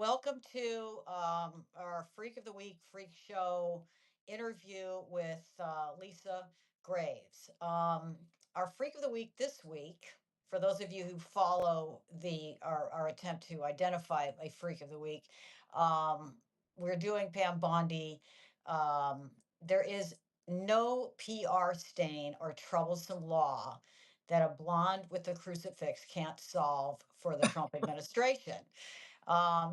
welcome to our Freak of the Week Freak Show interview with Lisa Graves. Our Freak of the Week this week, for those of you who follow our attempt to identify a Freak of the Week, um, we're doing Pam Bondi. Um, there is no PR stain or troublesome law that a blonde with a crucifix can't solve for the Trump administration.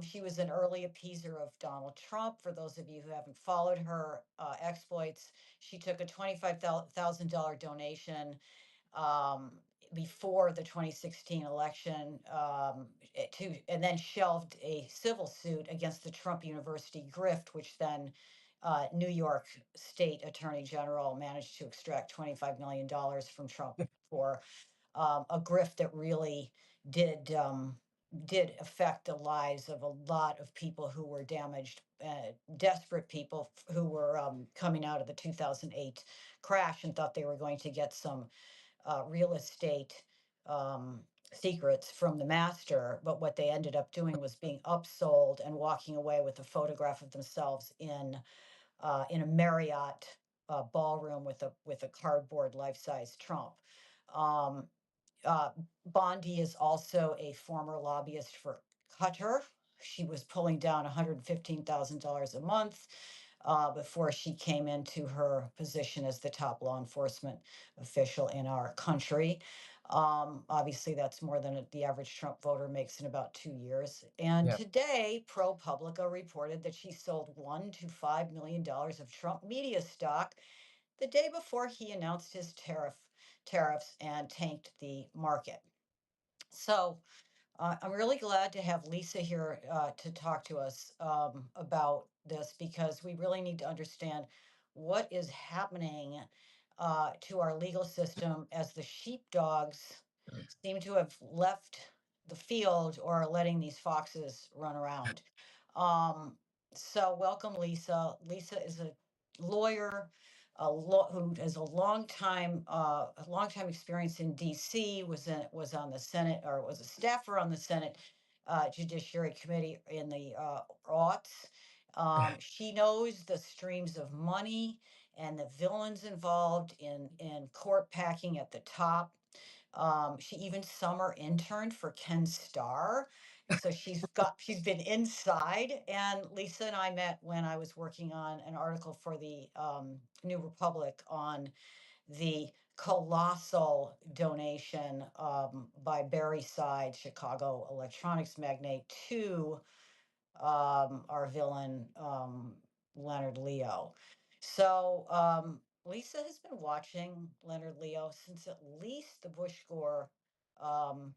She was an early appeaser of Donald Trump. For those of you who haven't followed her exploits, she took a $25,000 donation um, before the 2016 election and then shelved a civil suit against the Trump University grift, which then New York State Attorney General managed to extract $25 million from Trump for a grift that really did did affect the lives of a lot of people who were damaged, desperate people who were coming out of the 2008 crash and thought they were going to get some real estate um, secrets from the master, but what they ended up doing was being upsold and walking away with a photograph of themselves in a Marriott ballroom with a cardboard life-size Trump. Um, uh, Bondi is also a former lobbyist for Qatar. She was pulling down $115,000 a month before she came into her position as the top law enforcement official in our country. Obviously, that's more than the average Trump voter makes in about 2 years. And Yeah. today, ProPublica reported that she sold $1 to $5 million of Trump media stock the day before he announced his tariffs and tanked the market. So I'm really glad to have Lisa here to talk to us about this because we really need to understand what is happening to our legal system as the sheepdogs seem to have left the field or are letting these foxes run around. Um, so welcome, Lisa. Lisa is a lawyer, who has a long time experience in D.C. Was on the Senate or was a staffer on the Senate Judiciary Committee in the aughts. She knows the streams of money and the villains involved in court packing at the top. She even summer interned for Ken Starr. So she's been inside. And Lisa and I met when I was working on an article for the New Republic on the colossal donation by Barry Side, Chicago electronics magnate, to our villain, Leonard Leo. So Lisa has been watching Leonard Leo since at least the Bush Gore um,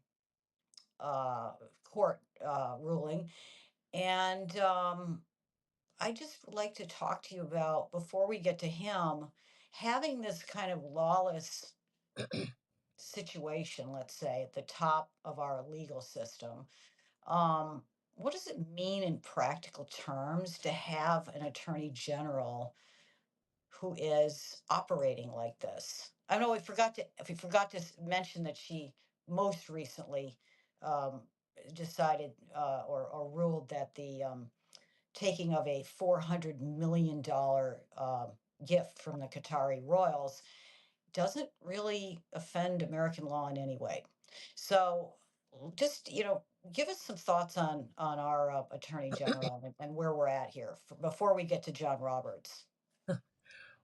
uh, court ruling. And I just would like to talk to you about, before we get to him, having this kind of lawless situation, let's say, at the top of our legal system. Um, what does it mean in practical terms to have an attorney general who is operating like this? I know we forgot to mention that she most recently um, decided or ruled that the taking of a $400 million gift from the Qatari royals doesn't really offend American law in any way. So just, give us some thoughts on our attorney general and where we're at here before we get to John Roberts.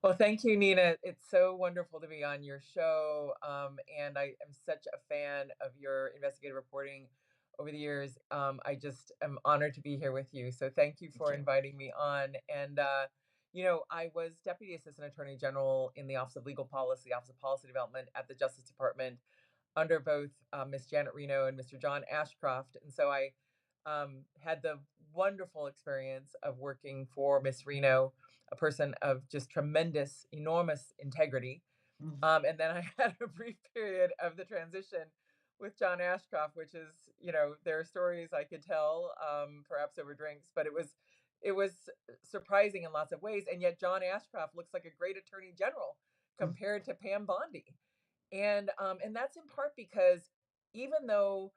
Well, thank you, Nina. It's so wonderful to be on your show. And I am such a fan of your investigative reporting over the years. I just am honored to be here with you. So thank you Thank for you. inviting me on. And, I was Deputy Assistant Attorney General in the Office of Legal Policy, Office of Policy Development at the Justice Department under both Miss Janet Reno and Mr. John Ashcroft. And so I had the wonderful experience of working for Miss Reno, a person of just tremendous, enormous integrity. Mm. And then I had a brief period of the transition with John Ashcroft, which is, there are stories I could tell, perhaps over drinks, but it was surprising in lots of ways. And yet John Ashcroft looks like a great attorney general Mm. compared to Pam Bondi. And that's in part because even though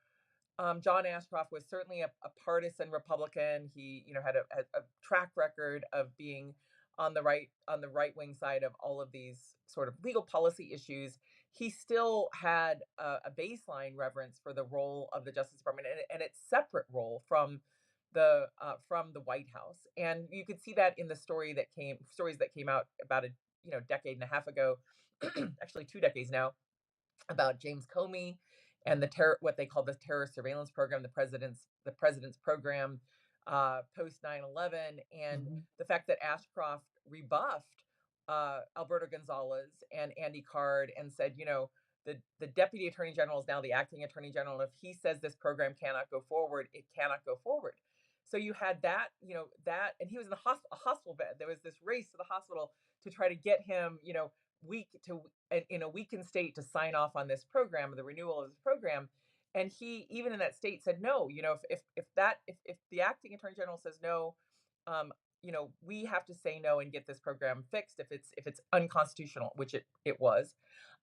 John Ashcroft was certainly a partisan Republican. He, had a track record of being on the right wing side of all of these sort of legal policy issues. He still had a baseline reverence for the role of the Justice Department and its separate role from the White House. And you could see that in the stories that came out about a decade and a half ago, actually 2 decades now, about James Comey and what they call the terror surveillance program, the president's program post 9/11, and Mhm. the fact that Ashcroft rebuffed Alberto Gonzalez and Andy Card and said, the deputy attorney general is now the acting attorney general. And if he says this program cannot go forward, it cannot go forward. So you had that, and he was in a hospital bed. There was this race to the hospital to try to get him, weak to in a weakened state to sign off on this program, the renewal of this program. And he, even in that state, said no. If the acting attorney general says no, um, we have to say no and get this program fixed if it's unconstitutional, which it was.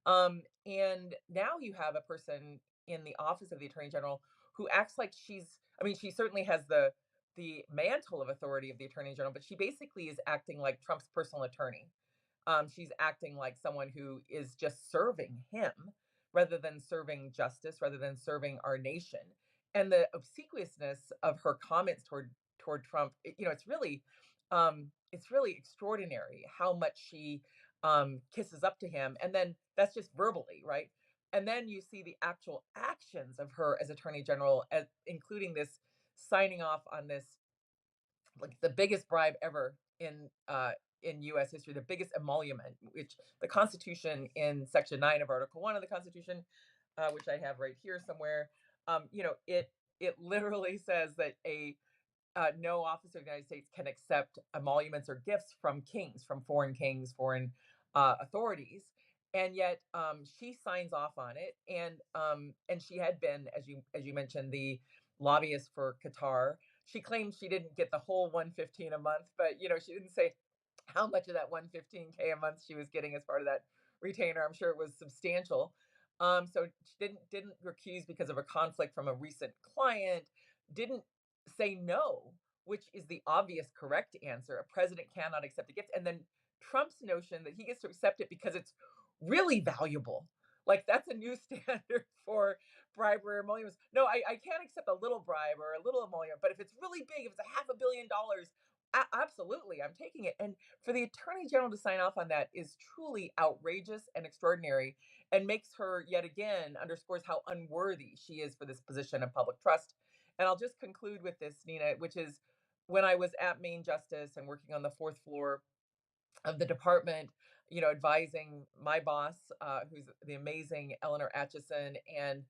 And now you have a person in the office of the attorney general who acts like I mean, she certainly has the mantle of authority of the attorney general, but she basically is acting like Trump's personal attorney. She's acting like someone who is just serving him rather than serving justice, rather than serving our nation. And the obsequiousness of her comments toward Trump, it's really extraordinary how much she kisses up to him, and then that's just verbally, right? And then you see the actual actions of her as attorney general, including this signing off on this, like, the biggest bribe ever in U.S. history, the biggest emolument, which the Constitution, in Section 9 of Article 1 of the Constitution, which I have right here somewhere, it literally says that a no officer of the United States can accept emoluments or gifts from kings, foreign authorities. And yet, she signs off on it, and she had been, as you mentioned, the lobbyist for Qatar. She claimed she didn't get the whole 115 a month, but she didn't say how much of that 115K a month she was getting as part of that retainer. I'm sure it was substantial. So she didn't recuse because of a conflict from a recent client. Didn't say no, which is the obvious correct answer. A president cannot accept a gift. And then Trump's notion that he gets to accept it because it's really valuable. Like, that's a new standard for bribery or emoluments. No, I can't accept a little bribe or a little emolument, but if it's really big, if it's $500 million, absolutely, I'm taking it. And for the attorney general to sign off on that is truly outrageous and extraordinary, and makes her, yet again, underscores how unworthy she is for this position of public trust. And I'll just conclude with this, Nina, which is, when I was at Main Justice and working on the fourth floor of the department, advising my boss, who's the amazing Eleanor Atchison, and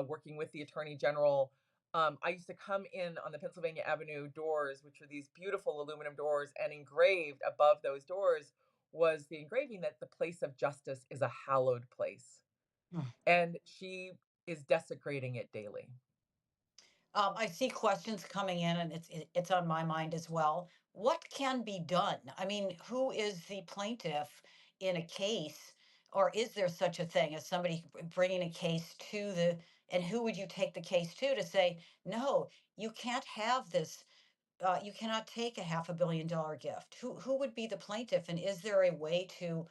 working with the attorney general. I used to come in on the Pennsylvania Avenue doors, which are these beautiful aluminum doors, and engraved above those doors was the engraving that the place of justice is a hallowed place. And she is desecrating it daily. I see questions coming in, and it's on my mind as well. What can be done? I mean, who is the plaintiff in a case, or is there such a thing as somebody bringing a case to the? And who would you take the case to say, no, you can't have this? You cannot take a $500 million gift. Who would be the plaintiff? And is there a way to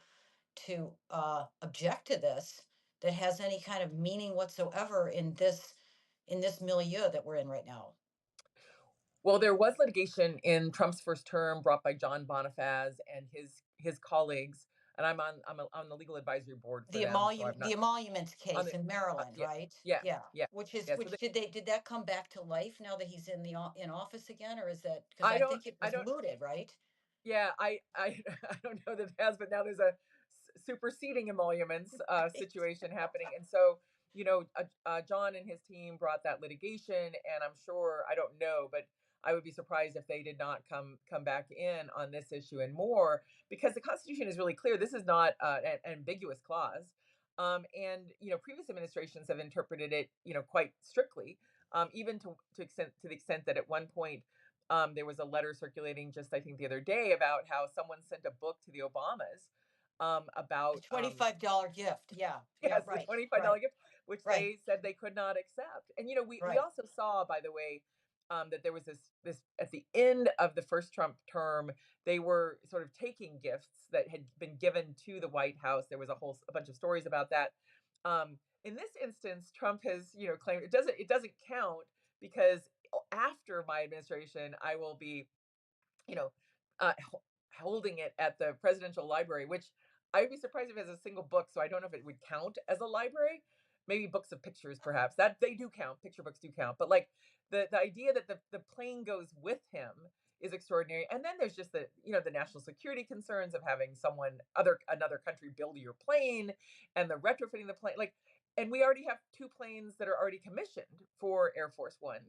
object to this that has any kind of meaning whatsoever in this milieu that we're in right now? Well, there was litigation in Trump's first term brought by John Bonifaz and his colleagues, and I'm on the legal advisory board for them, so I'm The not emoluments on case the in Maryland, yeah, right? yeah, Yeah. yeah, yeah. So Which did that come back to life now that he's in office again, or is that because I I don't think it I was don't mooted, right? Yeah, I don't know that it has, but now there's a superseding emoluments Right. situation happening, and so, John and his team brought that litigation, and I'm sure, I don't know, but I would be surprised if they did not come back in on this issue and more, because the Constitution is really clear. This is not an ambiguous clause, and previous administrations have interpreted it, quite strictly, even to the extent that at one point, there was a letter circulating just, I think, the other day, about how someone sent a book to the Obamas The about $25 gift. Yeah. Yeah. yes, the Right. $25 Right. gift. which Right. they said they could not accept. And we Right. also saw, by the way, that there was this at the end of the first Trump term, they were sort of taking gifts that had been given to the White House. There was a bunch of stories about that. In this instance, Trump has claimed it doesn't count because after my administration, I will be you know, holding it at the presidential library, which I'd be surprised if it has a single book. So I don't know if it would count as a library. Maybe books of pictures, perhaps that they do count. Picture books do count, but like the idea that the plane goes with him is extraordinary. And then there's just the national security concerns of having another country build your plane and the retrofitting the plane and we already have two planes that are already commissioned for Air Force One,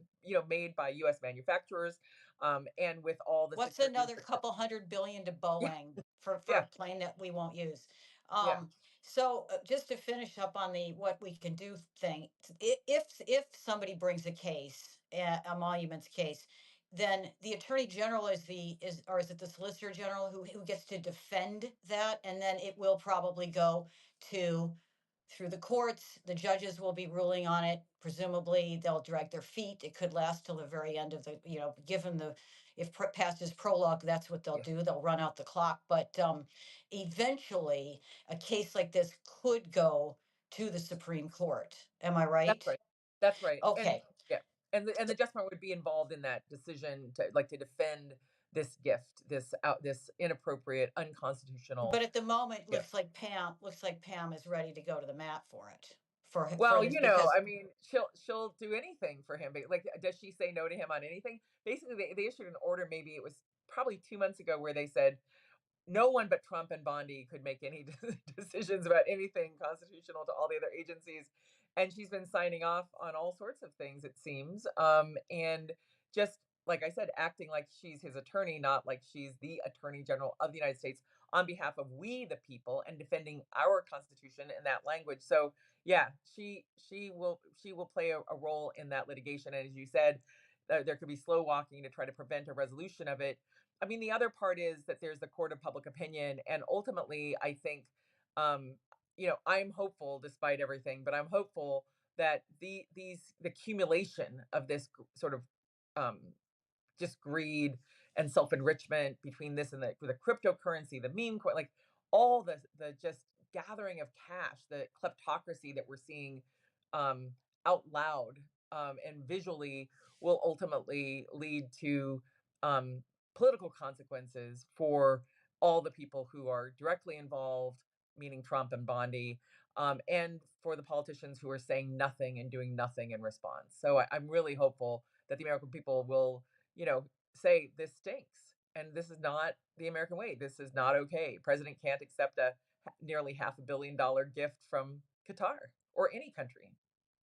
made by U.S. manufacturers, and with all the What's security another restrictions. couple hundred billion to Yeah, Boeing for yeah, a plane that we won't use? yeah. So just to finish up on the what we can do thing, if somebody brings a case, a monuments case, then the attorney general or is it the solicitor general who gets to defend that, and then it will probably go to through the courts. The judges will be ruling on it. Presumably, they'll drag their feet. It could last till the very end of given if past is prologue, that's what they'll Yeah. do. They'll run out the clock. But eventually, a case like this could go to the Supreme Court. Am I That's right? right. That's right. And Okay. yeah, and the Justice Department would be involved in that decision to defend this gift, this inappropriate, unconstitutional But at the moment, gift. looks like Pam is ready to go to the mat for it, for Well, his, because I mean, she'll do anything for him. But like, does she say no to him on anything? Basically, they issued an order. Maybe it was probably 2 months ago, where they said no one but Trump and Bondi could make any decisions about anything constitutional to all the other agencies. And she's been signing off on all sorts of things, it seems. And just like I said, acting like she's his attorney, not like she's the attorney general of the United States on behalf of we the people and defending our constitution in that language. So yeah, she will play a role in that litigation. And as you said, there could be slow walking to try to prevent a resolution of it. I mean, the other part is that there's the court of public opinion, and ultimately, I think, I'm hopeful despite everything, but I'm hopeful that the accumulation of this sort of um, just greed and self enrichment between this and the cryptocurrency, the meme coin, like all the just gathering of cash, the kleptocracy that we're seeing um, out loud and visually will ultimately lead to um, political consequences for all the people who are directly involved, meaning Trump and Bondi, and for the politicians who are saying nothing and doing nothing in response. So I'm really hopeful that the American people will, you know, say this stinks and this is not the American way. This is not okay. President can't accept a nearly $500 million gift from Qatar or any country.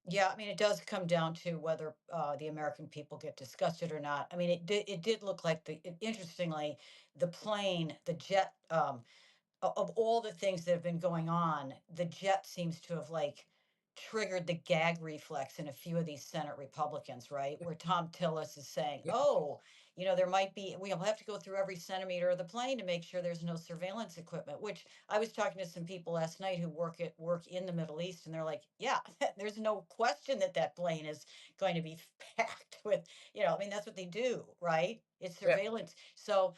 yeah, I mean, it does come down to whether the American people get disgusted or not. I mean, it did look like interestingly, the plane, the jet, of all the things that have been going on, the jet seems to have like triggered the gag reflex in a few of these Senate Republicans, right? Yeah, Where Tom Tillis is saying, yeah, oh, there might be, we'll have to go through every centimeter of the plane to make sure there's no surveillance equipment, which I was talking to some people last night who work in the Middle East, and they're like, yeah, there's no question that that plane is going to be packed with, I mean, that's what they do, right? It's yeah. surveillance. So,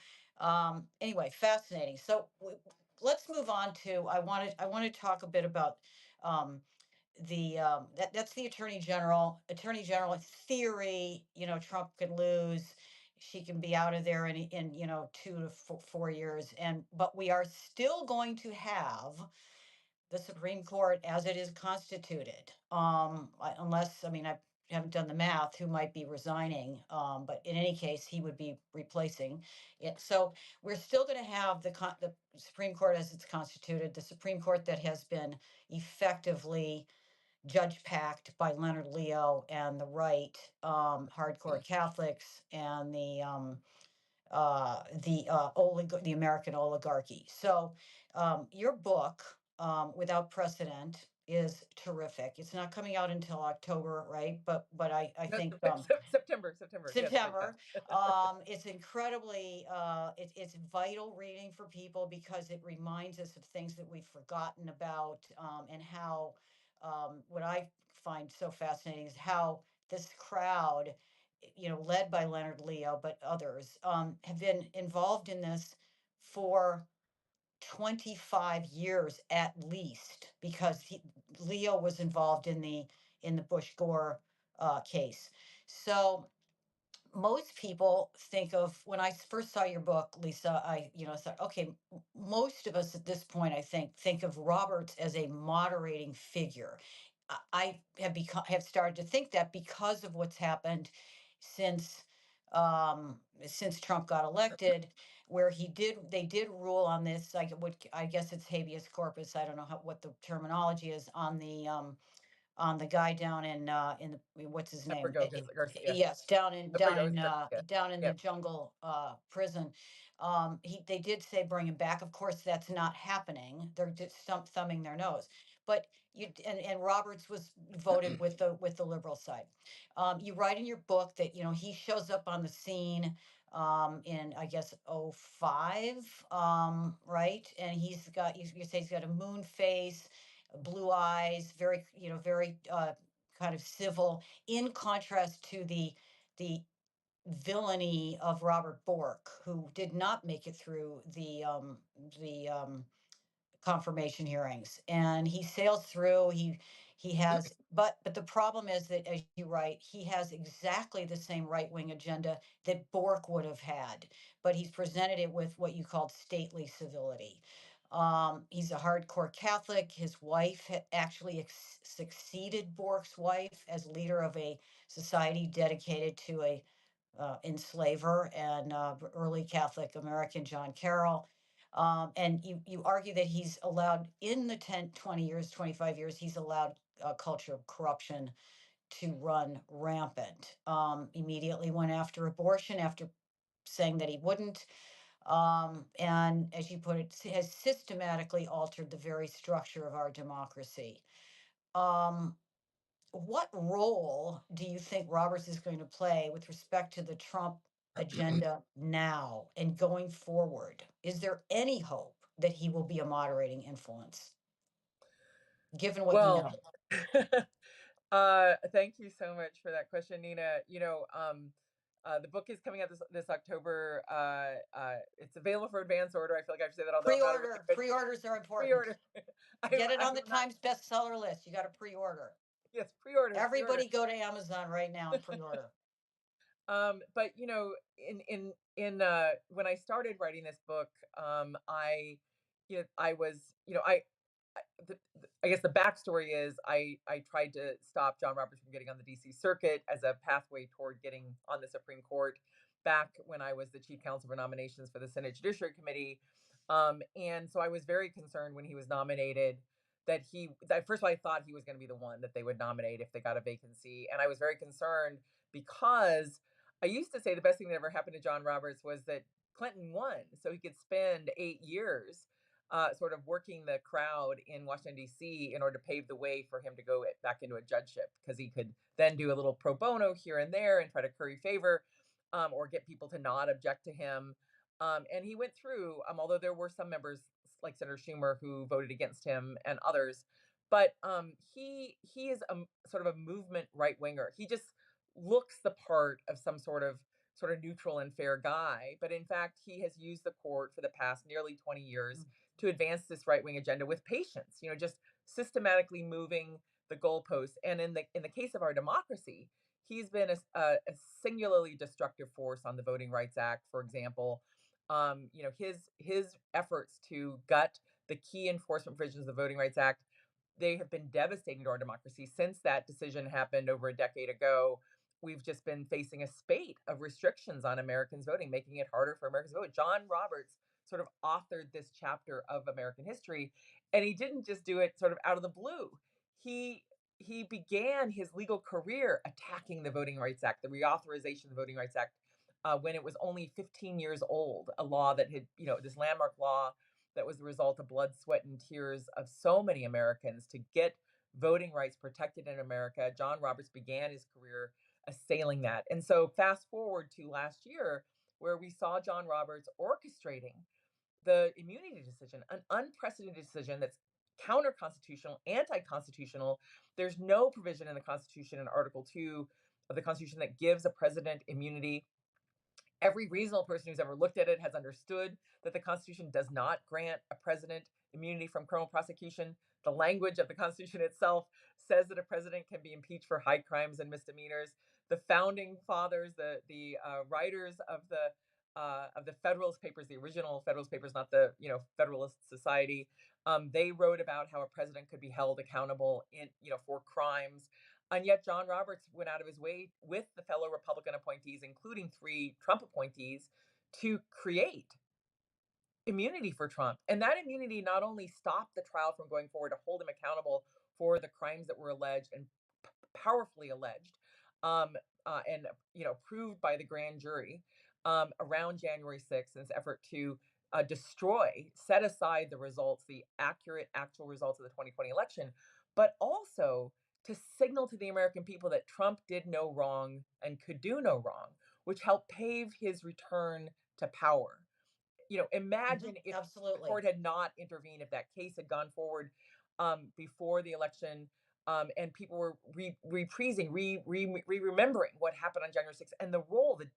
anyway, fascinating. So let's move on to I want to talk a bit about um, that's the attorney general in theory. Trump can lose, she can be out of there in 2 to 4 years, but we are still going to have the Supreme Court as it is constituted. Unless, I mean, I haven't done the math, who might be resigning. But in any case, he would be replacing it. So we're still going to have the Supreme Court as it's constituted, the Supreme Court that has been effectively judge packed by Leonard Leo and the right, hardcore Catholics, and the American oligarchy. So, your book, Without Precedent, is terrific. It's not coming out until October, right? But I No, think September. Yes, September. fantastic. It's incredibly, it's vital reading for people because it reminds us of things that we've forgotten about, and how what I find so fascinating is how this crowd, led by Leonard Leo, but others, have been involved in this for 25 years at least, because Leo was involved in the Bush Gore case. So most people think of, when I first saw your book, Lisa, I thought, okay, most of us at this point, I think of Roberts as a moderating figure. I have started to think that because of what's happened since since Trump got elected, where they did rule on this, like, what I guess it's habeas corpus. I don't know what the terminology is on the guy down in the, what's his name? Garcia. Yes, Garcia. down in the Yep. jungle prison. They did say bring him back. Of course, that's not happening. They're just thumbing their nose. But and Roberts was voted with the liberal side. You write in your book that he shows up on the scene in, I guess, '05, right? And you say he's got a moon face, blue eyes, very kind of civil, in contrast to the villainy of Robert Bork, who did not make it through the confirmation hearings, and he sails through. He has, but the problem is that, as you write, he has exactly the same right wing agenda that Bork would have had, but he's presented it with what you called stately civility. He's a hardcore Catholic. His wife had actually succeeded Bork's wife as leader of a society dedicated to a enslaver and early Catholic American John Carroll. And you argue that he's allowed, in the 10, 20 years, 25 years, he's allowed a culture of corruption to run rampant. Immediately went after abortion after saying that he wouldn't. And as you put it, has systematically altered the very structure of our democracy. Um, what role do you think Roberts is going to play with respect to the Trump agenda now and going forward? Is there any hope that he will be a moderating influence, given what you Well, know? thank you so much for that question, Nina. The book is coming out this October. It's available for advance order. I feel like I have to say that, although I'm not a really good Pre-orders are important. pre-order. Get it on the I'm not. Times bestseller list. You got to pre-order. Yes, pre-order. Everybody go to Amazon right now and pre-order. But when I started writing this book, I was, I guess the backstory is I tried to stop John Roberts from getting on the DC circuit as a pathway toward getting on the Supreme Court back when I was the chief counsel for nominations for the Senate Judiciary Committee. And so I was very concerned when he was nominated that first of all, I thought he was going to be the one that they would nominate if they got a vacancy. And I was very concerned because I used to say the best thing that ever happened to John Roberts was that Clinton won, so he could spend 8 years sort of working the crowd in Washington, D.C., in order to pave the way for him to go back into a judgeship, because he could then do a little pro bono here and there and try to curry favor, or get people to not object to him. And he went through, although there were some members like Senator Schumer who voted against him and others, but he is a sort of a movement right winger. He just looks the part of some sort of neutral and fair guy, but in fact he has used the court for the past nearly 20 years to advance this right wing agenda with patience, just systematically moving the goalposts. And in the case of our democracy, he's been a singularly destructive force on the Voting Rights Act, for example. His efforts to gut the key enforcement provisions of the Voting Rights Act, they have been devastating to our democracy. Since that decision happened over a decade ago, we've just been facing a spate of restrictions on Americans voting, making it harder for Americans to vote. John Roberts sort of authored this chapter of American history, and he didn't just do it sort of out of the blue. He began his legal career attacking the Voting Rights Act, the reauthorization of the Voting Rights Act, when it was only 15 years old, a law that had, this landmark law that was the result of blood, sweat, and tears of so many Americans to get voting rights protected in America. John Roberts began his career assailing that. And so fast forward to last year, where we saw John Roberts orchestrating the immunity decision, an unprecedented decision that's counter constitutional, anti constitutional. There's no provision in the Constitution in Article 2 of the Constitution that gives a president immunity. Every reasonable person who's ever looked at it has understood that the Constitution does not grant a president immunity from criminal prosecution. The language of the Constitution itself says that a president can be impeached for high crimes and misdemeanors. The founding fathers, the writers of the Federalist Papers, the original Federalist Papers, not the Federalist Society, they wrote about how a president could be held accountable in for crimes, and yet John Roberts went out of his way with the fellow Republican appointees, including three Trump appointees, to create immunity for Trump. And that immunity not only stopped the trial from going forward to hold him accountable for the crimes that were alleged and powerfully alleged, um, and proved by the grand jury around January 6th in this effort to set aside the results, the accurate, actual results of the 2020 election, but also to signal to the American people that Trump did no wrong and could do no wrong, which helped pave his return to power. Imagine if the Absolutely. court had not intervened, if that case had gone forward before the election, and people were reprising, remembering what happened on January 6th and the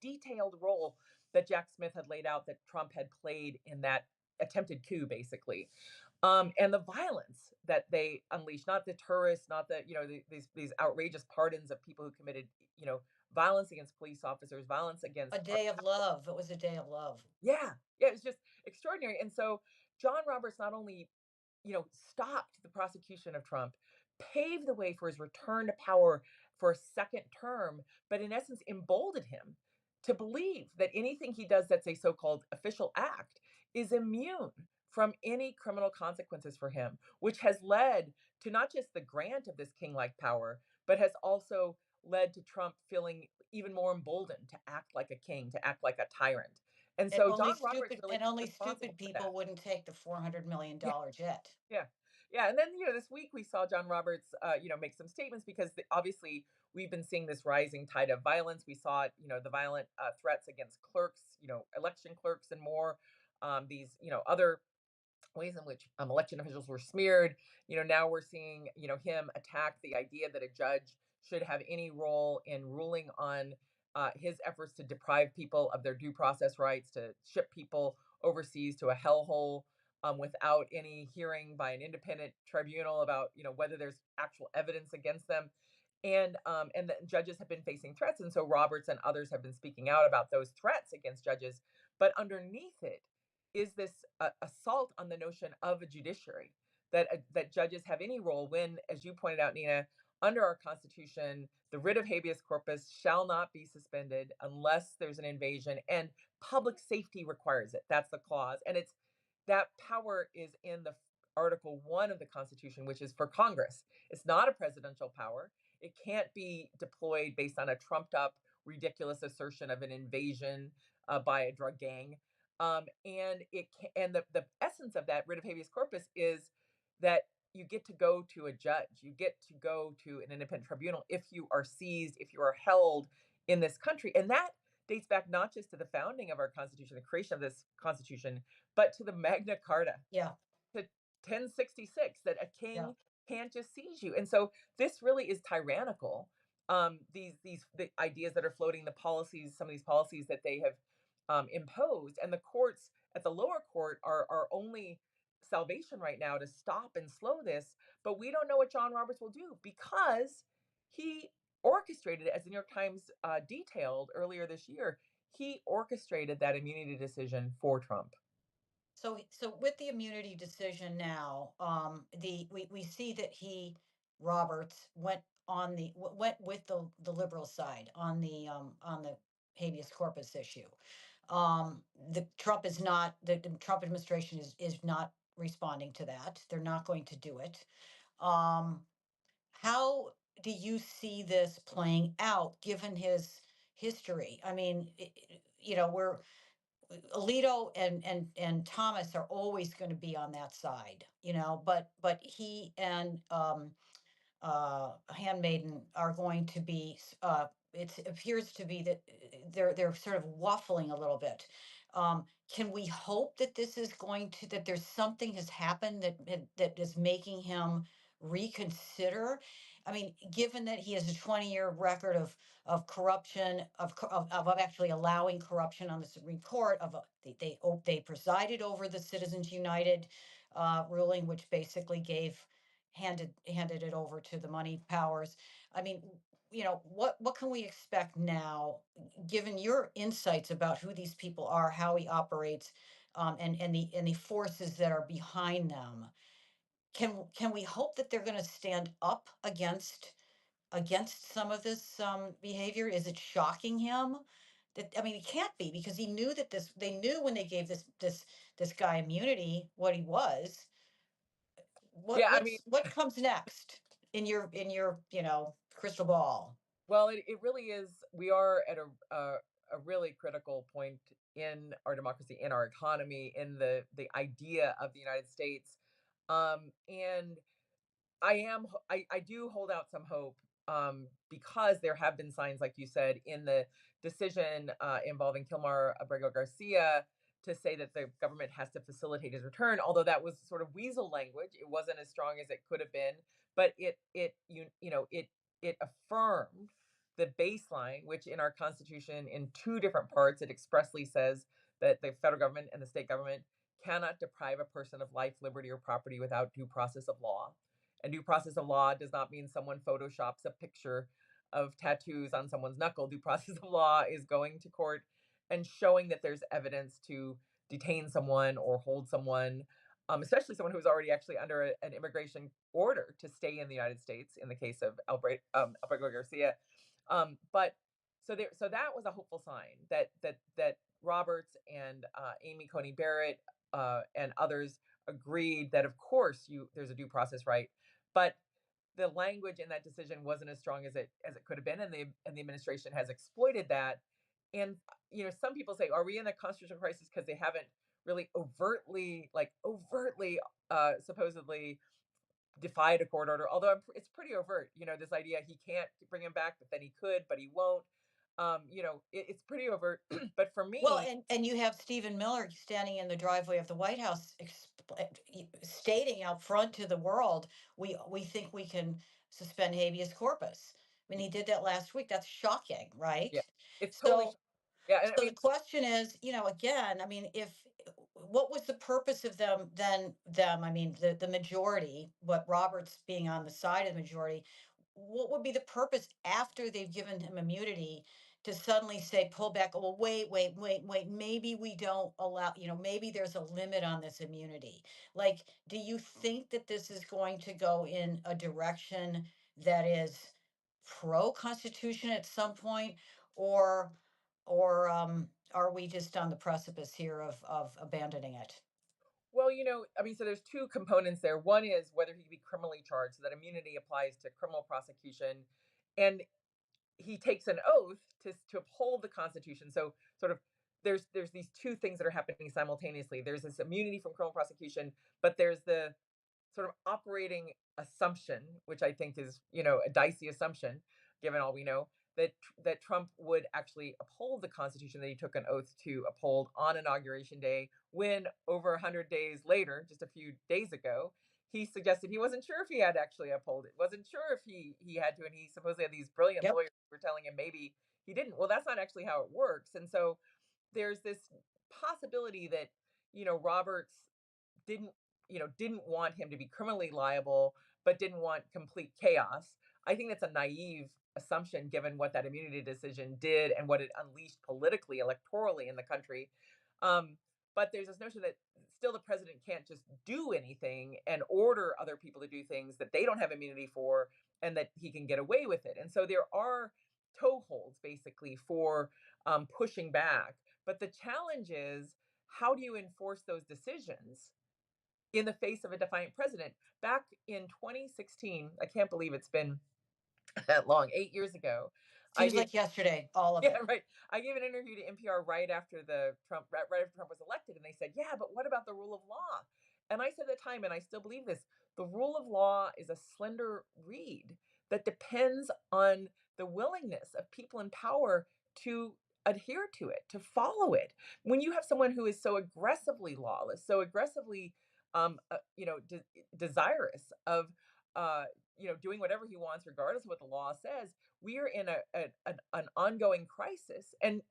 detailed role that Jack Smith had laid out that Trump had played in that attempted coup, basically, and the violence that they unleashed, not the tourists, not these outrageous pardons of people who committed, violence against police officers, violence A against our. day of love. It was a day of love. Yeah, yeah, it's just extraordinary. And so John Roberts not only, stopped the prosecution of Trump, paved the way for his return to power for a second term, but in essence emboldened him to believe that anything he does that's a so-called official act is immune from any criminal consequences for him, which has led to not just the grant of this king-like power, but has also led to Trump feeling even more emboldened to act like a king, to act like a tyrant. And And so John Roberts really only is responsible stupid for people that. wouldn't take the $400 million Yeah, jet. yeah, yeah. And then this week we saw John Roberts, make some statements because obviously we've been seeing this rising tide of violence. We saw it, the violent threats against clerks, election clerks, and more. These, other ways in which election officials were smeared. Now we're seeing, him attack the idea that a judge should have any role in ruling on his efforts to deprive people of their due process rights, to ship people overseas to a hellhole without any hearing by an independent tribunal about, whether there's actual evidence against them. And the judges have been facing threats, and so Roberts and others have been speaking out about those threats against judges. But underneath it is this assault on the notion of a judiciary, that judges have any role when, as you pointed out, Nina, under our Constitution, the writ of habeas corpus shall not be suspended unless there's an invasion, and public safety requires it. That's the clause, and it's that power is in the Article 1 of the Constitution, which is for Congress. It's not a presidential power. It can't be deployed based on a trumped up, ridiculous assertion of an invasion by a drug gang. And the essence of that writ of habeas corpus is that you get to go to a judge, you get to go to an independent tribunal if you are seized, if you are held in this country. And that dates back not just to the founding of our Constitution, the creation of this Constitution, but to the Magna Carta, Yeah, to 1066, that a yeah. king can't just seize you. And so this really is tyrannical. These the ideas that are floating, the policies, some of these policies that they have imposed, and the courts at the lower court are our only salvation right now to stop and slow this. But we don't know what John Roberts will do because he orchestrated, as the New York Times detailed earlier this year, he orchestrated that immunity decision for Trump. So with the immunity decision now, we see that Roberts went with the liberal side on the habeas corpus issue. The Trump administration is not responding to that. They're not going to do it. Um, how do you see this playing out given his history? I mean, we're Alito and Thomas are always going to be on that side, but he and Handmaiden are going to be. It appears to be that they're sort of waffling a little bit. Can we hope that this is going to that there's something has happened that is making him reconsider? I mean, given that he has a 20-year record of corruption, of actually allowing corruption on the Supreme Court, they presided over the Citizens United ruling, which basically handed it over to the money powers. I mean, what can we expect now, given your insights about who these people are, how he operates, and the forces that are behind them? Can we hope that they're going to stand up against some of this behavior? Is it shocking him? That, I mean, it can't be, because he knew that this. They knew when they gave this guy immunity what he was. Yeah, I mean, What comes next in your crystal ball? well, it really is. We are at a really critical point in our democracy, in our economy, in the idea of the United States. And I do hold out some hope, because there have been signs, like you said, in the decision involving Kilmar Abrego Garcia, to say that the government has to facilitate his return. Although that was sort of weasel language, it wasn't as strong as it could have been, but it affirmed the baseline, which in our Constitution, in two different parts, it expressly says that the federal government and the state government cannot deprive a person of life, liberty, or property without due process of law. And due process of law does not mean someone photoshops a picture of tattoos on someone's knuckle. Due process of law is going to court and showing that there's evidence to detain someone or hold someone, especially someone who's already actually under an immigration order to stay in the United States. In the case of Alberto Garcia, but so that was a hopeful sign that Roberts and Amy Coney Barrett and others agreed that of course there's a due process right, but the language in that decision wasn't as strong as it could have been, and the administration has exploited that. And some people say, are we in a constitutional crisis because they haven't really overtly supposedly defied a court order? Although it's pretty overt, this idea he can't bring him back, but then he could, but he won't. It's pretty overt. But for Well, me, and you have Stephen Miller standing in the driveway of the White House, stating out front to the world, we think we can suspend habeas corpus. I mean, he did that last week. That's shocking, right? yeah, it's totally, So yeah. And I so the mean, question is, again, I mean, if what was the purpose of I mean, the majority, what Roberts being on the side of the majority, what would be the purpose after they've given him immunity to suddenly say, pull back? Oh, well, wait, maybe we don't allow, maybe there's a limit on this immunity. Like, do you think that this is going to go in a direction that is pro-constitution at some point, or are we just on the precipice here of abandoning it? well, I mean, so there's two components there. One is whether he can be criminally charged, so that immunity applies to criminal prosecution, and he takes an oath to uphold the Constitution. So sort of there's these two things that are happening simultaneously. There's this immunity from criminal prosecution, but there's the sort of operating assumption, which I think is, a dicey assumption, given all we know, that Trump would actually uphold the Constitution that he took an oath to uphold on Inauguration Day, when over 100 days later, just a few days ago, he suggested he wasn't sure if he had actually uphold it, wasn't sure if he had to, and he supposedly had these brilliant Yep. lawyers who were telling him maybe he didn't. Well, that's not actually how it works, and so there's this possibility that Roberts didn't didn't want him to be criminally liable, but didn't want complete chaos. I think that's a naive assumption, given what that immunity decision did and what it unleashed politically, electorally in the country. um, but there's this notion that still the president can't just do anything and order other people to do things that they don't have immunity for, and that he can get away with it. And so there are toeholds basically for pushing back, but the challenge is, how do you enforce those decisions in the face of a defiant president? Back in 2016, I can't believe it's been that long, 8 years ago, I Seems gave like yesterday, all of yeah, it. right. I gave an interview to NPR right after Trump was elected, and they said, "Yeah, but what about the rule of law?" And I said at the time, and I still believe this: the rule of law is a slender reed that depends on the willingness of people in power to adhere to it, to follow it. When you have someone who is so aggressively lawless, so aggressively, desirous of, uh, doing whatever he wants, regardless of what the law says, we are in an ongoing crisis. And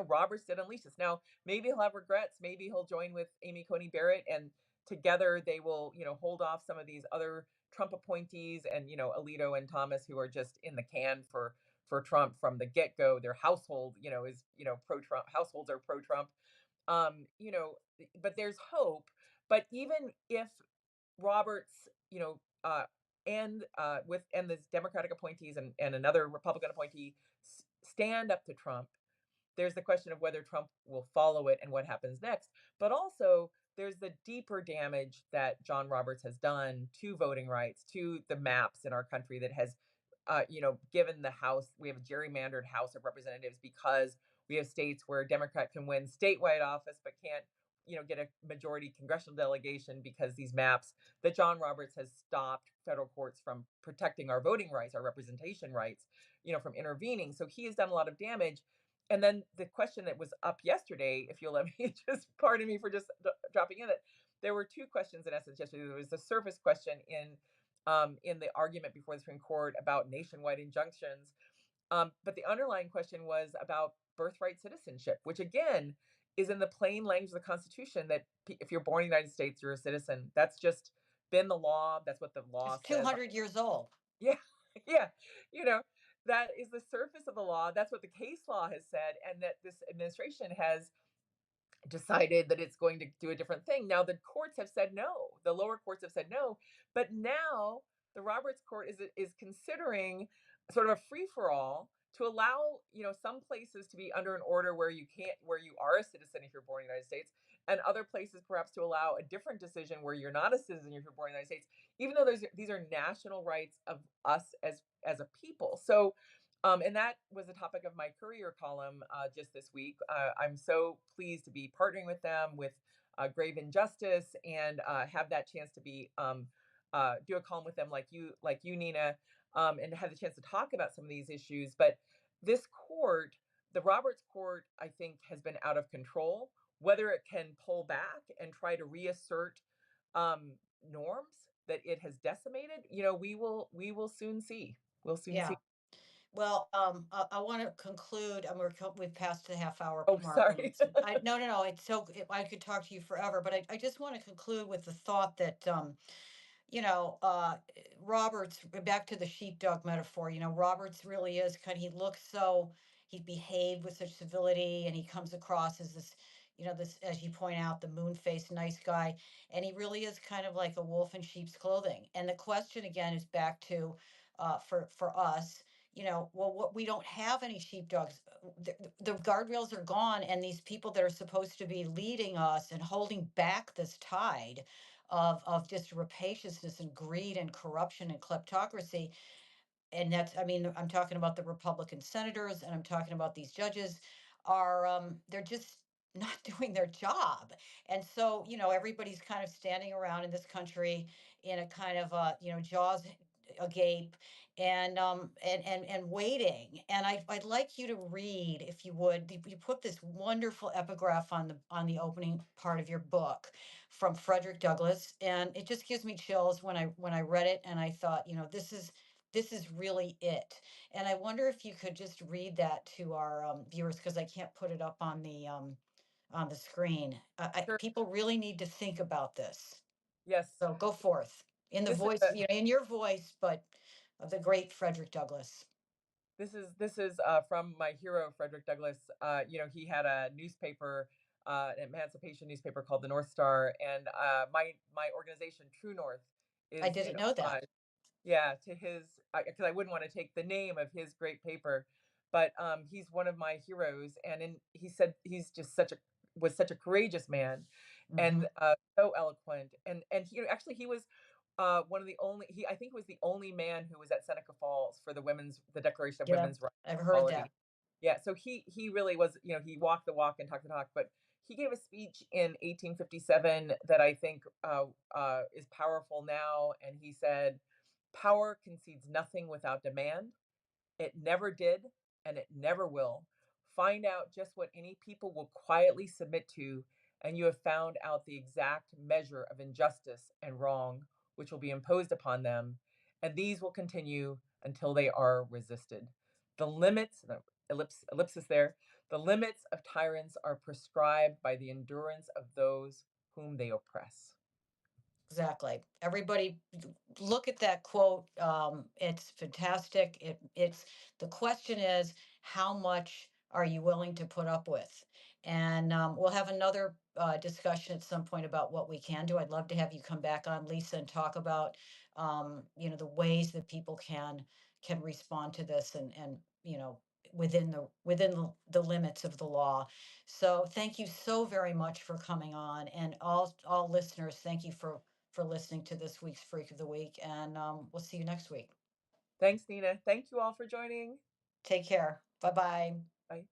Roberts did unleash this. Now, maybe he'll have regrets. Maybe he'll join with Amy Coney Barrett, and together they will, hold off some of these other Trump appointees, and Alito and Thomas, who are just in the can for Trump from the get go. Their household, is pro Trump. Households are pro Trump. But there's hope. But even if Roberts, and this Democratic appointees, and another Republican appointee stand up to Trump, there's the question of whether Trump will follow it and what happens next. But also, there's the deeper damage that John Roberts has done to voting rights, to the maps in our country, that has, given the House, we have a gerrymandered House of Representatives because we have states where a Democrat can win statewide office but can't, get a majority congressional delegation because these maps that John Roberts has stopped federal courts from protecting our voting rights, our representation rights, from intervening. So he has done a lot of damage. And then the question that was up yesterday, if you'll let me just pardon me for just dropping in it, there were two questions in essence yesterday. There was the surface question in the argument before the Supreme Court about nationwide injunctions, but the underlying question was about birthright citizenship, which again is in the plain language of the Constitution, that if you're born in the United States, you're a citizen. That's just been the law. That's what the It's law says. 200 years old. Yeah, yeah. You know, that is the surface of the law. That's what the case law has said, and that this administration has decided that it's going to do a different thing. Now the courts have said no. The lower courts have said no, but now the Roberts Court is considering sort of a free for all to allow, some places to be under an order where you are a citizen if you're born in the United States, and other places perhaps to allow a different decision where you're not a citizen if you're born in the United States, even though these are national rights of us as a people. So and that was the topic of my career column just this week. I'm so pleased to be partnering with them with Grave Injustice, and have that chance to be do a column with them, like you, Nina, and have the chance to talk about some of these issues. But this court, the Roberts Court, I think, has been out of control. Whether it can pull back and try to reassert norms that it has decimated, we will soon see. We'll soon see. Yeah. Well, I want to conclude. We've passed the half hour Oh, mark, and sorry. no, no, no. I could talk to you forever, but I just want to conclude with the thought that, you know, uh, Roberts, back to the sheepdog metaphor, Roberts really is he looks so, he behaved with such civility, and he comes across as this, as you point out, the moon faced nice guy. And he really is kind of like a wolf in sheep's clothing. And the question again is back to, for us, well, what we don't have any sheepdogs. The guardrails are gone, and these people that are supposed to be leading us and holding back this tide of just rapaciousness and greed and corruption and kleptocracy. And that's, I mean, I'm talking about the Republican senators, and I'm talking about these judges, are they're just not doing their job. And so, everybody's kind of standing around in this country in a kind of jaws agape, and waiting. And I'd like you to read, if you would. You put this wonderful epigraph on the opening part of your book from Frederick Douglass, and it just gives me chills when I read it, and I thought, this is really it. And I wonder if you could just read that to our viewers, because I can't put it up on the screen. Sure. People really need to think about this. Yes. So go forth in the This is voice, in your voice, but of the great Frederick Douglass. this is from my hero Frederick Douglass. He had a newspaper, an emancipation newspaper called the North Star, and my organization True North I is in didn't know that. homage. Yeah, to his, because I wouldn't want to take the name of his great paper, but he's one of my heroes, and he said he's just such a courageous man, Hmm. and so eloquent, and he was one of the only, I think was the only man who was at Seneca Falls for the Declaration of Yeah, Women's Rights I've and heard Equality. that. Yeah, so he really was, he walked the walk and talked the talk, but he gave a speech in 1857 that I think is powerful now, and he said, "Power concedes nothing without demand. It never did, and it never will. Find out just what any people will quietly submit to, and you have found out the exact measure of injustice and wrong which will be imposed upon them, and these will continue until they are resisted. The limits, no, ellipsis there, the limits of tyrants are prescribed by the endurance of those whom they oppress. Exactly. Everybody look at that quote. It's fantastic. It's the question is, how much are you willing to put up with? And we'll have another discussion at some point about what we can do. I'd love to have you come back on, Lisa, and talk about the ways that people can respond to this, and within the limits of the law. So thank you so very much for coming on, and all listeners, thank you for listening to this week's Freak of the Week, and we'll see you next week. Thanks, Nina. Thank you all for joining. Take care. Bye bye. Bye.